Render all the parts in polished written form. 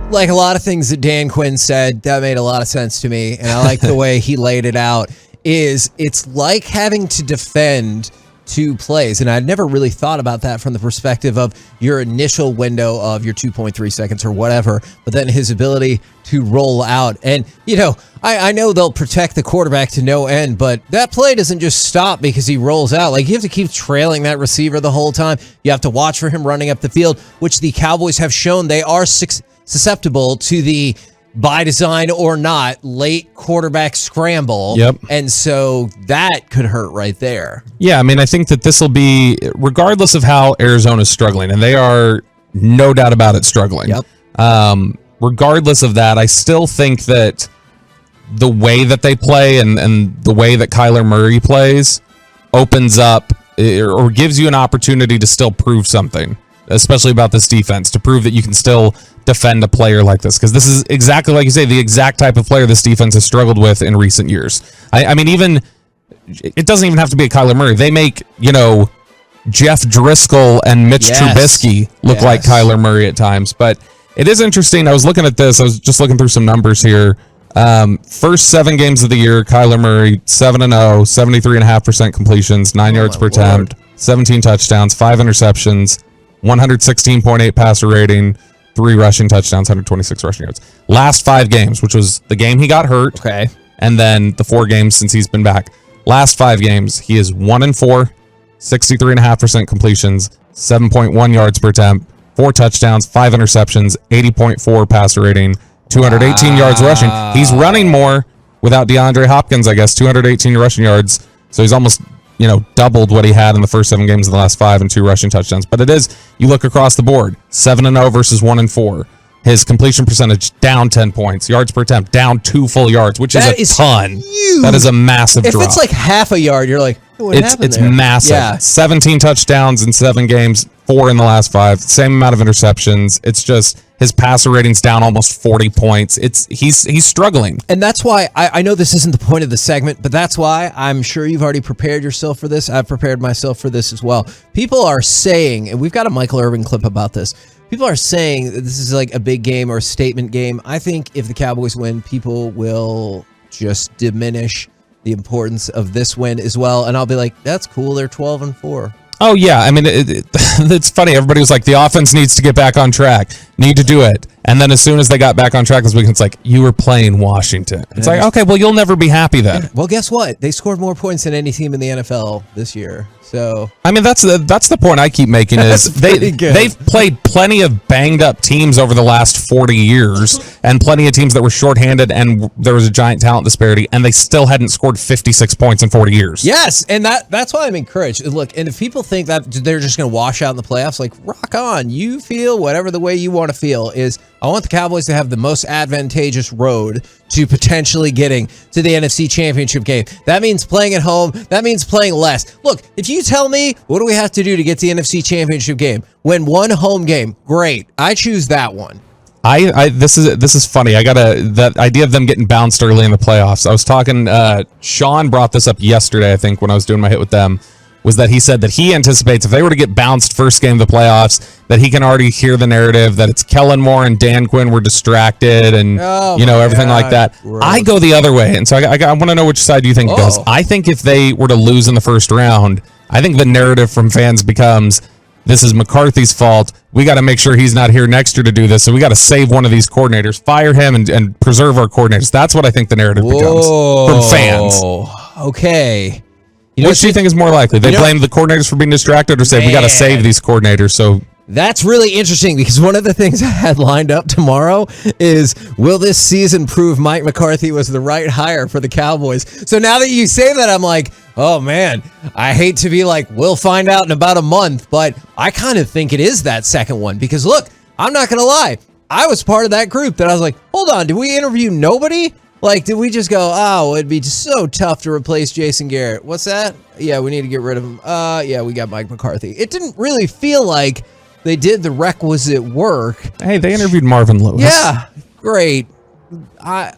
like a lot of things that Dan Quinn said, that made a lot of sense to me, and I like the way he laid it out, it's like having to defend 2 plays, and I'd never really thought about that from the perspective of your initial window of your 2.3 seconds or whatever, but then his ability to roll out. And, I know they'll protect the quarterback to no end, but that play doesn't just stop because he rolls out. Like, you have to keep trailing that receiver the whole time. You have to watch for him running up the field, which the Cowboys have shown they are susceptible to the by design or not late quarterback scramble. Yep. And so that could hurt right there. Yeah, I mean, I think that this will be, regardless of how Arizona's struggling, and they are no doubt about it struggling. Yep. Regardless of that, I still think that the way that they play and the way that Kyler Murray plays opens up or gives you an opportunity to still prove something, especially about this defense, to prove that you can still defend a player like this, because this is exactly like you say, the exact type of player this defense has struggled with in recent years. I mean, even it doesn't even have to be a Kyler Murray. They make Jeff Driscoll and Mitch Trubisky look like Kyler Murray at times. But it is interesting. I was looking at this. I was just looking through some numbers here. First 7 games of the year, Kyler Murray 7-0, 73.5% completions, 9 yards per attempt, 17 touchdowns, 5 interceptions, 116.8 passer rating, 3 rushing touchdowns, 126 rushing yards. Last 5 games, which was the game he got hurt, and then the 4 games since he's been back. Last 5 games, he is 1-4, 63.5% completions, 7.1 yards per attempt, 4 touchdowns, 5 interceptions, 80.4 passer rating, 218 yards rushing. He's running more without DeAndre Hopkins, I guess, 218 rushing yards. So he's almost doubled what he had in the first 7 games of the last 5 and 2 rushing touchdowns. But it is, you look across the board, 7-0 versus 1-4. His completion percentage down 10 points. Yards per attempt down 2 full yards, which is a ton. Huge. That is a massive drop. If it's like half a yard, you're like, what happened it's there? massive. Yeah. 17 touchdowns in 7 games, 4 in the last 5. Same amount of interceptions. It's just his passer rating's down almost 40 points. He's struggling. And that's why I know this isn't the point of the segment, but that's why I'm sure you've already prepared yourself for this. I've prepared myself for this as well. People are saying, and we've got a Michael Irvin clip about this, people are saying that this is like a big game or a statement game. I think if the Cowboys win, people will just diminish the importance of this win as well. And I'll be like, that's cool. They're 12-4. Oh, yeah. I mean, it's funny. Everybody was like, the offense needs to get back on track. Need to do it. And then as soon as they got back on track this week, it's like, you were playing Washington. It's like, okay, well, you'll never be happy then. Well, guess what? They scored more points than any team in the NFL this year. So I mean, that's the point I keep making is they've played plenty of banged up teams over the last 40 years and plenty of teams that were shorthanded and there was a giant talent disparity and they still hadn't scored 56 points in 40 years. Yes, and that's why I'm encouraged. Look, and if people think that they're just going to wash out in the playoffs, like, rock on. You feel whatever the way you want to feel is. I want the Cowboys to have the most advantageous road to potentially getting to the NFC Championship game. That means playing at home. That means playing less. Look, if you tell me, what do we have to do to get to the NFC Championship game? Win one home game. Great. I choose that one. This is funny. I got that idea of them getting bounced early in the playoffs. I was talking, Sean brought this up yesterday, I think, when I was doing my hit with them, was that he said that he anticipates if they were to get bounced first game of the playoffs, that he can already hear the narrative that it's Kellen Moore and Dan Quinn were distracted and everything like that. Gross. I go the other way, and so I want to know which side do you think goes. I think if they were to lose in the first round, I think the narrative from fans becomes, this is McCarthy's fault. We got to make sure he's not here next year to do this, so we got to save one of these coordinators, fire him, and preserve our coordinators. That's what I think the narrative becomes from fans. Okay. Which do you think is more likely? They blame the coordinators for being distracted or say, we got to save these coordinators? So that's really interesting because one of the things I had lined up tomorrow is, will this season prove Mike McCarthy was the right hire for the Cowboys? So now that you say that, I'm like, oh man, I hate to be like, we'll find out in about a month, but I kind of think it is that second one because look, I'm not going to lie. I was part of that group that I was like, hold on, did we interview nobody? Like, did we just go, oh, it'd be so tough to replace Jason Garrett. What's that? Yeah, we need to get rid of him. Yeah, we got Mike McCarthy. It didn't really feel like they did the requisite work. Hey, they interviewed Marvin Lewis. Yeah, great.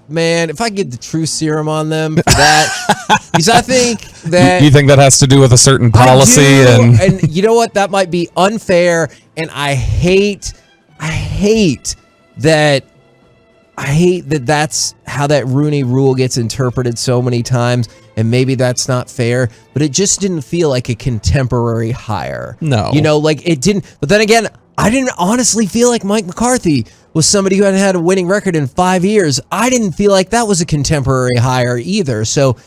Man, if I get the true serum on them for that, because I think that... You think that has to do with a certain policy? And you know what? That might be unfair, and I hate that I hate that that's how that Rooney Rule gets interpreted so many times, and maybe that's not fair, but it just didn't feel like a contemporary hire. No. You know, like it didn't. But then again, I didn't honestly feel like Mike McCarthy was somebody who hadn't had a winning record in 5 years. I didn't feel like that was a contemporary hire either. So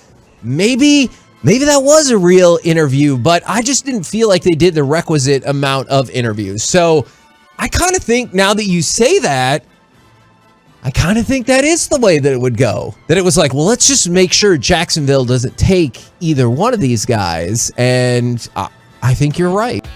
maybe that was a real interview, but I just didn't feel like they did the requisite amount of interviews. So I kind of think now that you say that, I kind of think that is the way that it would go. That it was like, well, let's just make sure Jacksonville doesn't take either one of these guys. And I think you're right.